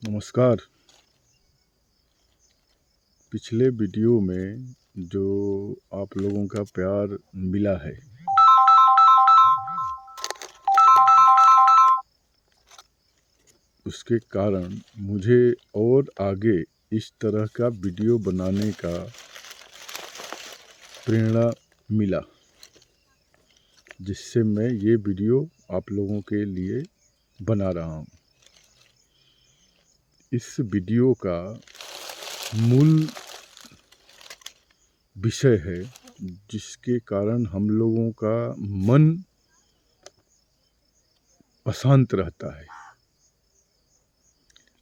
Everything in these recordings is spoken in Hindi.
नमस्कार। पिछले वीडियो में जो आप लोगों का प्यार मिला है, उसके कारण मुझे और आगे इस तरह का वीडियो बनाने का प्रेरणा मिला, जिससे मैं ये वीडियो आप लोगों के लिए बना रहा हूँ। इस वीडियो का मूल विषय है जिसके कारण हम लोगों का मन अशांत रहता है।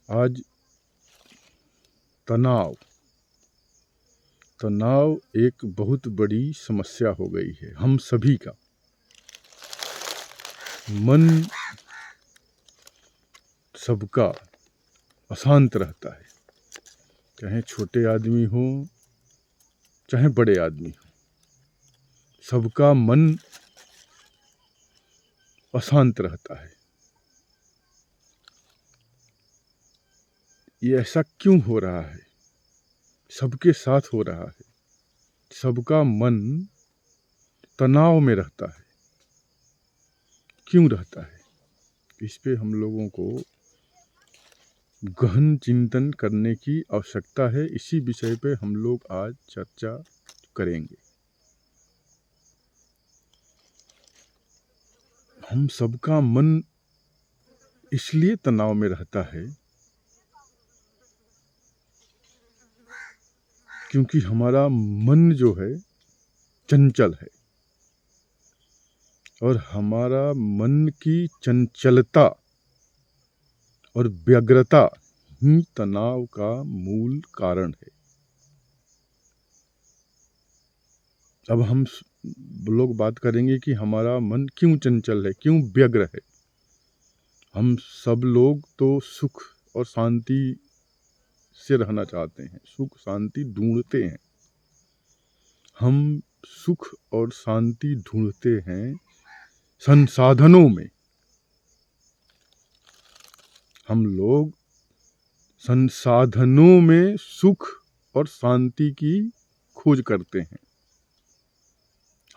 आज तनाव एक बहुत बड़ी समस्या हो गई है हम सभी का। मन सबका अशांत रहता है, चाहे छोटे आदमी हो चाहे बड़े आदमी हो, सबका मन अशांत रहता है। ये ऐसा क्यों हो रहा है? सबके साथ हो रहा है। सबका मन तनाव में रहता है। क्यों रहता है? इस पे हम लोगों को गहन चिंतन करने की आवश्यकता है। इसी विषय पे हम लोग आज चर्चा करेंगे। हम सबका मन इसलिए तनाव में रहता है क्योंकि हमारा मन जो है चंचल है, और हमारा मन की चंचलता और व्यग्रता ही तनाव का मूल कारण है। अब हम लोग बात करेंगे कि हमारा मन क्यों चंचल है, क्यों व्यग्र है। हम सब लोग तो सुख और शांति से रहना चाहते हैं, सुख शांति ढूंढते हैं। हम सुख और शांति ढूंढते हैं संसाधनों में। हम लोग संसाधनों में सुख और शांति की खोज करते हैं।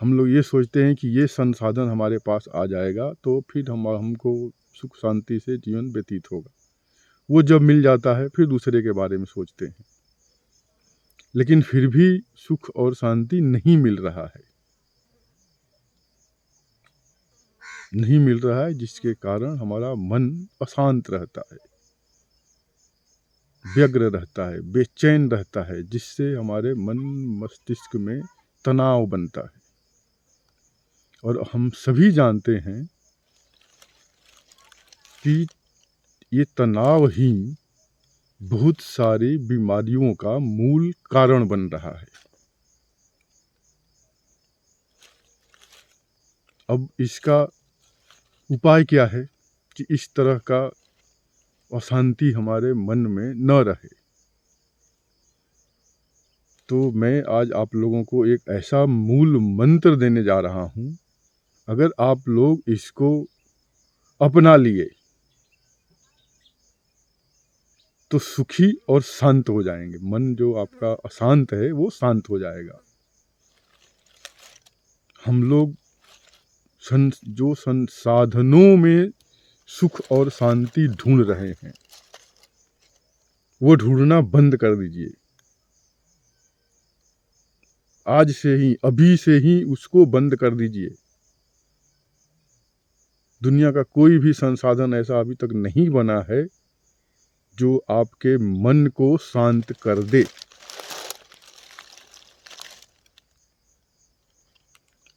हम लोग ये सोचते हैं कि ये संसाधन हमारे पास आ जाएगा तो फिर हमको सुख शांति से जीवन व्यतीत होगा। वो जब मिल जाता है फिर दूसरे के बारे में सोचते हैं, लेकिन फिर भी सुख और शांति नहीं मिल रहा है, जिसके कारण हमारा मन अशांत रहता है, व्यग्र रहता है, बेचैन रहता है, जिससे हमारे मन मस्तिष्क में तनाव बनता है। और हम सभी जानते हैं कि ये तनाव ही बहुत सारी बीमारियों का मूल कारण बन रहा है। अब इसका उपाय क्या है कि इस तरह का अशांति हमारे मन में न रहे? तो मैं आज आप लोगों को एक ऐसा मूल मंत्र देने जा रहा हूँ। अगर आप लोग इसको अपना लिए तो सुखी और शांत हो जाएंगे। मन जो आपका अशांत है वो शांत हो जाएगा। हम लोग जो संसाधनों में सुख और शांति ढूंढ रहे हैं वो ढूंढना बंद कर दीजिए। आज से ही, अभी से ही उसको बंद कर दीजिए। दुनिया का कोई भी संसाधन ऐसा अभी तक नहीं बना है जो आपके मन को शांत कर दे।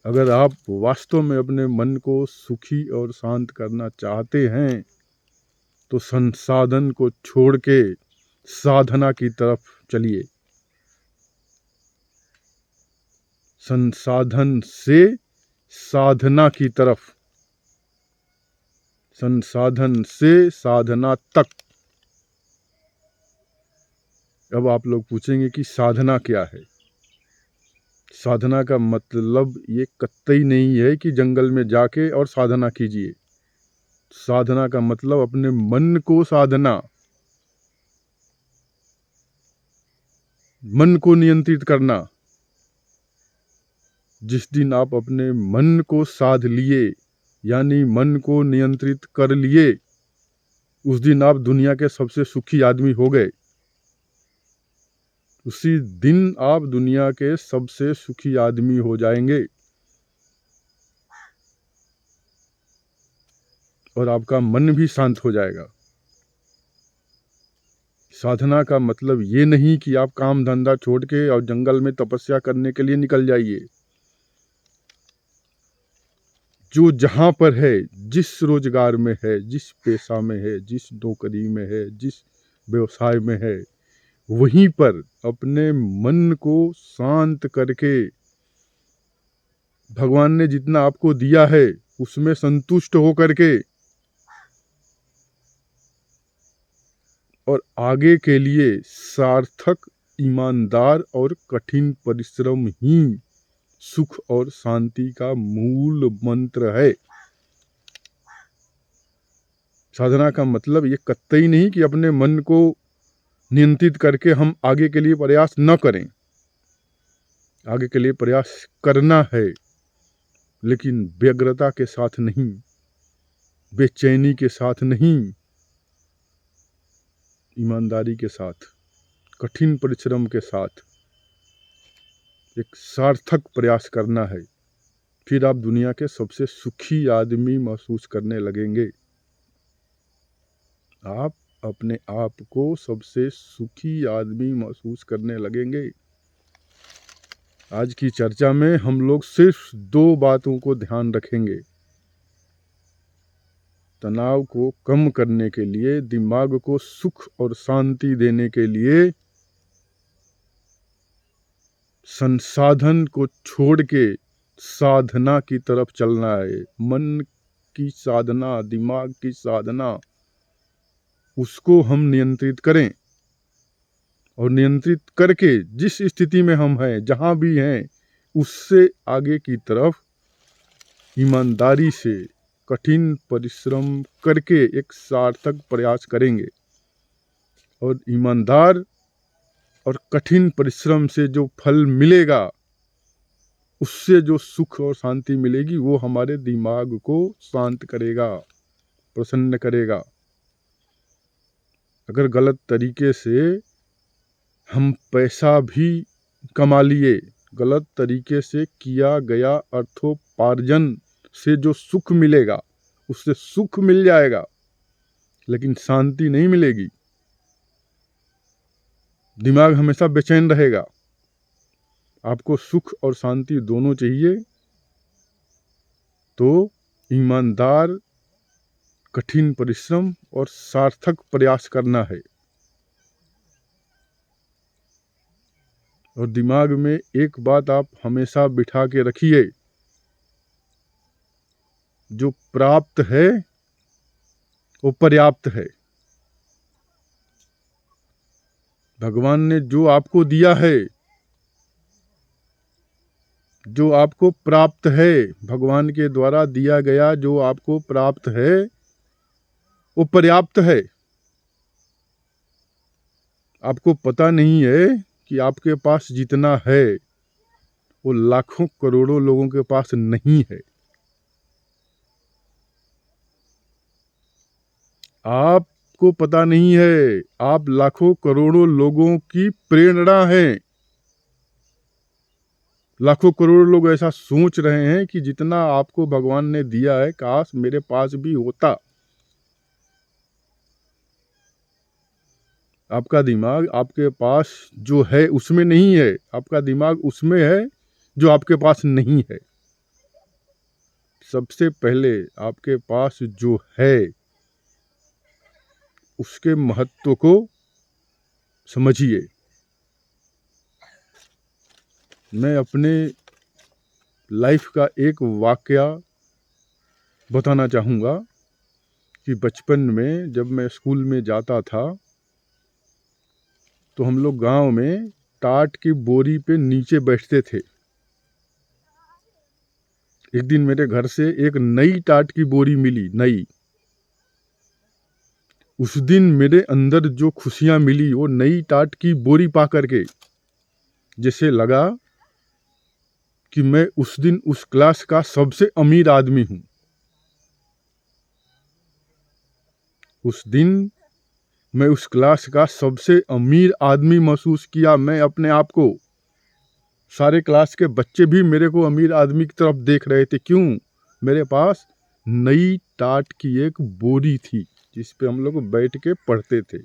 अगर आप वास्तव में अपने मन को सुखी और शांत करना चाहते हैं तो संसाधन को छोड़ के साधना की तरफ चलिए। संसाधन से साधना की तरफ, संसाधन से साधना तक। अब आप लोग पूछेंगे कि साधना क्या है? साधना का मतलब ये कतई नहीं है कि जंगल में जाके और साधना कीजिए। साधना का मतलब अपने मन को साधना, मन को नियंत्रित करना। जिस दिन आप अपने मन को साध लिए, यानी मन को नियंत्रित कर लिए, उस दिन आप दुनिया के सबसे सुखी आदमी हो गए। उसी दिन आप दुनिया के सबसे सुखी आदमी हो जाएंगे और आपका मन भी शांत हो जाएगा। साधना का मतलब ये नहीं कि आप काम धंधा छोड़ के और जंगल में तपस्या करने के लिए निकल जाइए। जो जहाँ पर है, जिस रोजगार में है, जिस पेशा में है, जिस नौकरी में है, जिस व्यवसाय में है, वहीं पर अपने मन को शांत करके भगवान ने जितना आपको दिया है उसमें संतुष्ट होकर के और आगे के लिए सार्थक, ईमानदार और कठिन परिश्रम ही सुख और शांति का मूल मंत्र है। साधना का मतलब ये कतई नहीं कि अपने मन को नियंत्रित करके हम आगे के लिए प्रयास न करें। आगे के लिए प्रयास करना है, लेकिन व्यग्रता के साथ नहीं, बेचैनी के साथ नहीं, ईमानदारी के साथ, कठिन परिश्रम के साथ एक सार्थक प्रयास करना है। फिर आप दुनिया के सबसे सुखी आदमी महसूस करने लगेंगे। आप अपने आप को सबसे सुखी आदमी महसूस करने लगेंगे। आज की चर्चा में हम लोग सिर्फ 2 बातों को ध्यान रखेंगे। तनाव को कम करने के लिए, दिमाग को सुख और शांति देने के लिए संसाधन को छोड़ के साधना की तरफ चलना है। मन की साधना, दिमाग की साधना, उसको हम नियंत्रित करें और नियंत्रित करके जिस स्थिति में हम हैं, जहाँ भी हैं, उससे आगे की तरफ ईमानदारी से कठिन परिश्रम करके एक सार्थक प्रयास करेंगे। और ईमानदार और कठिन परिश्रम से जो फल मिलेगा, उससे जो सुख और शांति मिलेगी, वो हमारे दिमाग को शांत करेगा, प्रसन्न करेगा। अगर गलत तरीके से हम पैसा भी कमा लिए, गलत तरीके से किया गया अर्थोपार्जन से जो सुख मिलेगा, उससे सुख मिल जाएगा, लेकिन शांति नहीं मिलेगी। दिमाग हमेशा बेचैन रहेगा। आपको सुख और शांति दोनों चाहिए, तो ईमानदार, कठिन परिश्रम और सार्थक प्रयास करना है। और दिमाग में एक बात आप हमेशा बिठा के रखिए, जो प्राप्त है वो पर्याप्त है। भगवान ने जो आपको दिया है, जो आपको प्राप्त है, भगवान के द्वारा दिया गया जो आपको प्राप्त है, वो पर्याप्त है। आपको पता नहीं है कि आपके पास जितना है वो लाखों करोड़ों लोगों के पास नहीं है। आपको पता नहीं है, आप लाखों करोड़ों लोगों की प्रेरणा हैं। लाखों करोड़ों लोग ऐसा सोच रहे हैं कि जितना आपको भगवान ने दिया है, काश मेरे पास भी होता। आपका दिमाग आपके पास जो है उसमें नहीं है, आपका दिमाग उसमें है जो आपके पास नहीं है। सबसे पहले आपके पास जो है उसके महत्व को समझिए। मैं अपने लाइफ का एक वाकया बताना चाहूँगा कि बचपन में जब मैं स्कूल में जाता था, तो हम लोग गांव में टाट की बोरी पे नीचे बैठते थे। एक दिन मेरे घर से एक नई टाट की बोरी मिली, नई। उस दिन मेरे अंदर जो खुशियां मिली, वो नई टाट की बोरी पा करके जैसे लगा कि मैं उस दिन उस क्लास का सबसे अमीर आदमी हूं। उस दिन मैं उस क्लास का सबसे अमीर आदमी महसूस किया, मैं अपने आप को। सारे क्लास के बच्चे भी मेरे को अमीर आदमी की तरफ देख रहे थे। क्यों? मेरे पास नई टाट की एक बोरी थी जिस पे हम लोग बैठ के पढ़ते थे,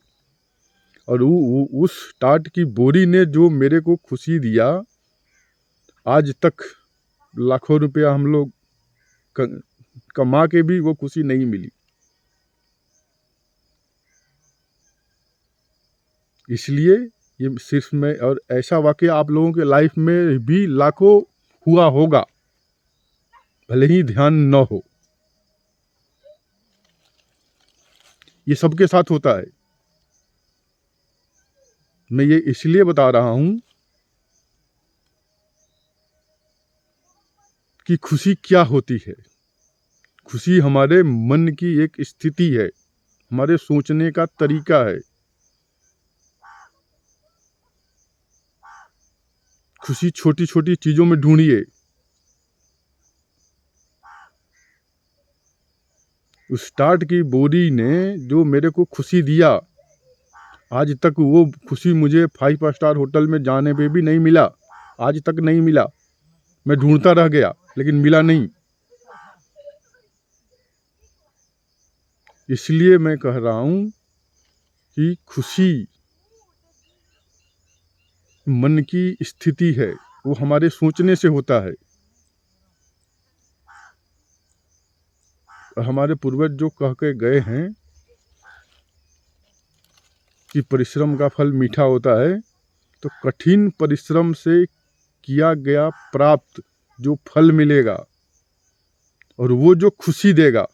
और उस टाट की बोरी ने जो मेरे को खुशी दिया, आज तक लाखों रुपया हम लोग कमा के भी वो खुशी नहीं मिली। इसलिए ये सिर्फ मैं, और ऐसा वाकया आप लोगों के लाइफ में भी लाखों हुआ होगा, भले ही ध्यान न हो। ये सबके साथ होता है। मैं ये इसलिए बता रहा हूं कि खुशी क्या होती है। खुशी हमारे मन की एक स्थिति है, हमारे सोचने का तरीका है। खुशी छोटी छोटी चीजों में ढूंढिए। उस टाट की बोरी ने जो मेरे को खुशी दिया, आज तक वो खुशी मुझे 5 स्टार होटल में जाने पे भी नहीं मिला। आज तक नहीं मिला। मैं ढूंढता रह गया लेकिन मिला नहीं। इसलिए मैं कह रहा हूं कि खुशी मन की स्थिति है, वो हमारे सोचने से होता है। और हमारे पूर्वज जो कह के गए हैं कि परिश्रम का फल मीठा होता है, तो कठिन परिश्रम से किया गया प्राप्त जो फल मिलेगा और वो जो खुशी देगा,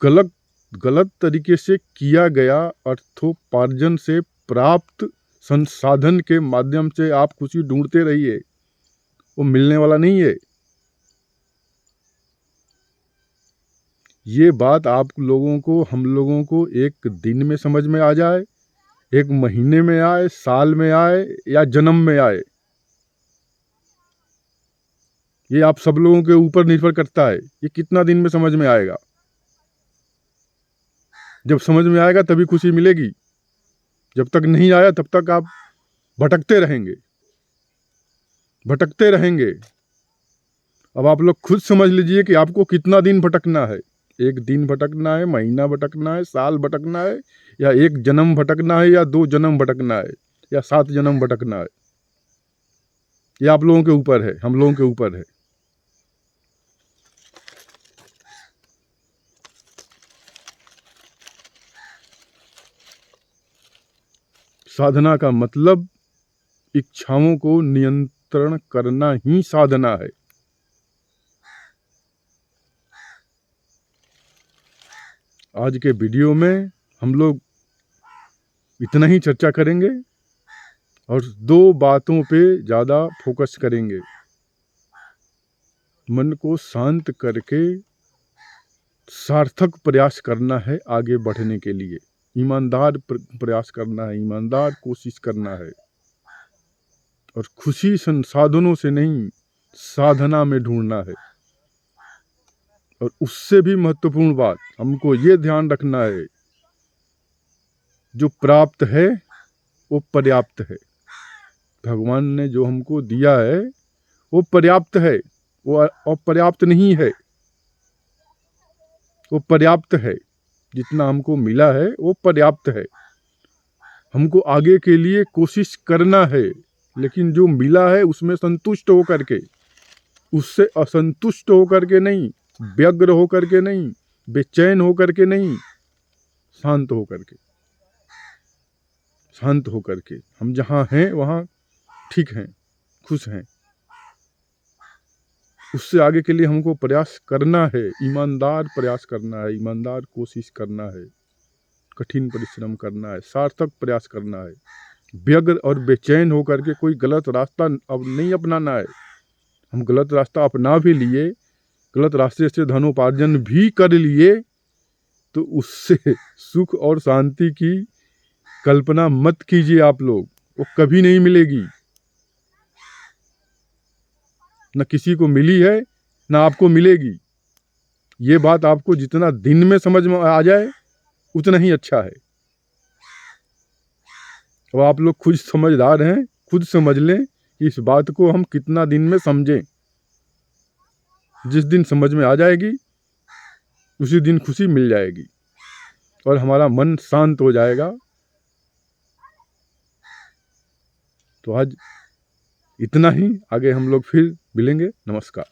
गलत तरीके से किया गया अर्थोपार्जन से प्राप्त संसाधन के माध्यम से आप खुशी ढूंढते रहिए, वो मिलने वाला नहीं है। ये बात आप लोगों को, हम लोगों को एक दिन में समझ में आ जाए, एक महीने में आए, साल में आए या जन्म में आए, ये आप सब लोगों के ऊपर निर्भर करता है। ये कितना दिन में समझ में आएगा। जब समझ में आएगा तभी खुशी मिलेगी। जब तक नहीं आया तब तक आप भटकते रहेंगे, भटकते रहेंगे। अब आप लोग खुद समझ लीजिए कि आपको कितना दिन भटकना है। एक दिन भटकना है, महीना भटकना है, साल भटकना है, या एक जन्म भटकना है, या 2 जन्म भटकना है, या 7 जन्म भटकना है। ये आप लोगों के ऊपर है, हम लोगों के ऊपर है। साधना का मतलब इच्छाओं को नियंत्रण करना ही साधना है। आज के वीडियो में हम लोग इतना ही चर्चा करेंगे और 2 बातों पे ज़्यादा फोकस करेंगे। मन को शांत करके सार्थक प्रयास करना है आगे बढ़ने के लिए। ईमानदार प्रयास करना है, ईमानदार कोशिश करना है। और खुशी संसाधनों से नहीं, साधना में ढूंढना है। और उससे भी महत्वपूर्ण बात हमको ये ध्यान रखना है, जो प्राप्त है वो पर्याप्त है। भगवान ने जो हमको दिया है वो पर्याप्त है, वो अपर्याप्त नहीं है। वो पर्याप्त है। जितना हमको मिला है वो पर्याप्त है। हमको आगे के लिए कोशिश करना है, लेकिन जो मिला है उसमें संतुष्ट होकर के, उससे असंतुष्ट होकर के नहीं, व्यग्र होकर के नहीं, बेचैन होकर के नहीं, शांत होकर के। शांत होकर के हम जहाँ हैं वहाँ ठीक हैं, खुश हैं। उससे आगे के लिए हमको प्रयास करना है, ईमानदार प्रयास करना है, ईमानदार कोशिश करना है, कठिन परिश्रम करना है, सार्थक प्रयास करना है। व्यग्र और बेचैन होकर के कोई गलत रास्ता अब नहीं अपनाना है। हम गलत रास्ता अपना भी लिए, गलत रास्ते से धनोपार्जन भी कर लिए, तो उससे सुख और शांति की कल्पना मत कीजिए आप लोग, वो कभी नहीं मिलेगी। न किसी को मिली है, न आपको मिलेगी। ये बात आपको जितना दिन में समझ में आ जाए उतना ही अच्छा है। अब आप लोग खुद समझदार हैं, खुद समझ लें कि इस बात को हम कितना दिन में समझें। जिस दिन समझ में आ जाएगी उसी दिन खुशी मिल जाएगी और हमारा मन शांत हो जाएगा। तो आज इतना ही, आगे हम लोग फिर मिलेंगे। नमस्कार।